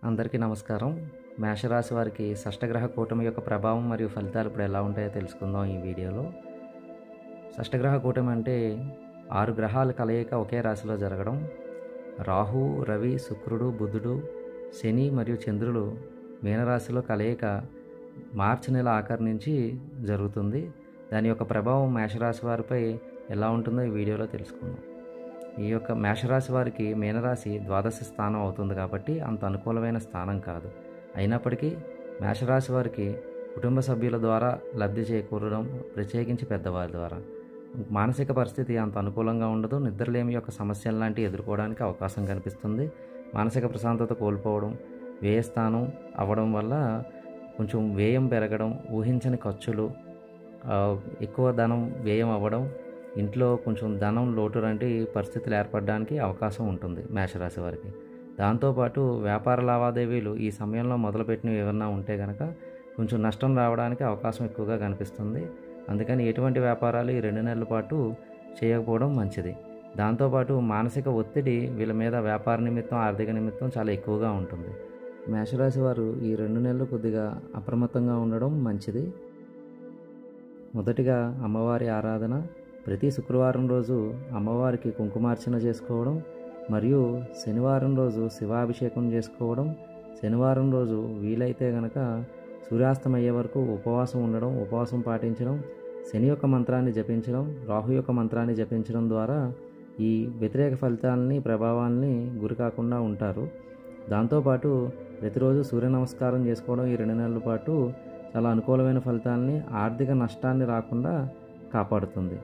అందరికీ నమస్కారం. మేషరాశి వారికి షష్టగ్రహ కూటమి యొక్క ప్రభావం మరియు ఫలితాలు ఇప్పుడు ఎలా ఉంటాయో తెలుసుకుందాం ఈ వీడియోలో. షష్టగ్రహ కూటమి అంటే 6 గ్రహాల కలయిక ఒకే రాశిలో జరగడం. రాహు, రవి, శుక్రుడు, బుధుడు, శని మరియు చంద్రులు మీనరాశిలో కలయిక మార్చి నెల ఆఖరి నుంచి జరుగుతుంది. దాని యొక్క ప్రభావం మేషరాశి వారిపై ఎలా ఉంటుందో ఈ వీడియోలో తెలుసుకుందాం. ఈ యొక్క మేషరాశి వారికి మీనరాశి ద్వాదశ స్థానం అవుతుంది కాబట్టి అంత అనుకూలమైన స్థానం కాదు. అయినప్పటికీ మేషరాశి వారికి కుటుంబ సభ్యుల ద్వారా లబ్ధి చేకూరడం, ప్రత్యేకించి పెద్దవారి ద్వారా మానసిక పరిస్థితి అంత అనుకూలంగా ఉండదు. నిద్రలేమి యొక్క సమస్యలు లాంటివి ఎదుర్కోవడానికి అవకాశం కనిపిస్తుంది. మానసిక ప్రశాంతత కోల్పోవడం, వ్యయస్థానం అవ్వడం వల్ల కొంచెం వ్యయం పెరగడం, ఊహించని ఖర్చులు, ఎక్కువ ధనం వ్యయం అవ్వడం, ఇంట్లో కొంచెం ధనం లోటు లాంటి పరిస్థితులు ఏర్పడడానికి అవకాశం ఉంటుంది మేషరాశి వారికి. దాంతోపాటు వ్యాపార లావాదేవీలు ఈ సమయంలో మొదలుపెట్టినవి ఏమన్నా ఉంటే కనుక కొంచెం నష్టం రావడానికి అవకాశం ఎక్కువగా కనిపిస్తుంది. అందుకని ఎటువంటి వ్యాపారాలు ఈ 2 నెలల పాటు చేయకపోవడం మంచిది. దాంతోపాటు మానసిక ఒత్తిడి వీళ్ళ మీద వ్యాపార నిమిత్తం, ఆర్థిక నిమిత్తం చాలా ఎక్కువగా ఉంటుంది. మేషరాశి వారు ఈ 2 నెలలు కొద్దిగా అప్రమత్తంగా ఉండడం మంచిది. మొదటిగా అమ్మవారి ఆరాధన. ప్రతి శుక్రవారం రోజు అమ్మవారికి కుంకుమార్చన చేసుకోవడం మరియు శనివారం రోజు శివాభిషేకం చేసుకోవడం, శనివారం రోజు వీలైతే గనక సూర్యాస్తమయ్యే వరకు ఉపవాసం ఉండడం, ఉపవాసం పాటించడం, శని యొక్క మంత్రాన్ని జపించడం, రాహు యొక్క మంత్రాన్ని జపించడం ద్వారా ఈ వ్యతిరేక ఫలితాలని, ప్రభావాలని గురి కాకుండా ఉంటారు. దాంతోపాటు ప్రతిరోజు సూర్య నమస్కారం చేసుకోవడం ఈ 2 నెలల పాటు చాలా అనుకూలమైన ఫలితాలని, ఆర్థిక నష్టాన్ని రాకుండా కాపాడుతుంది.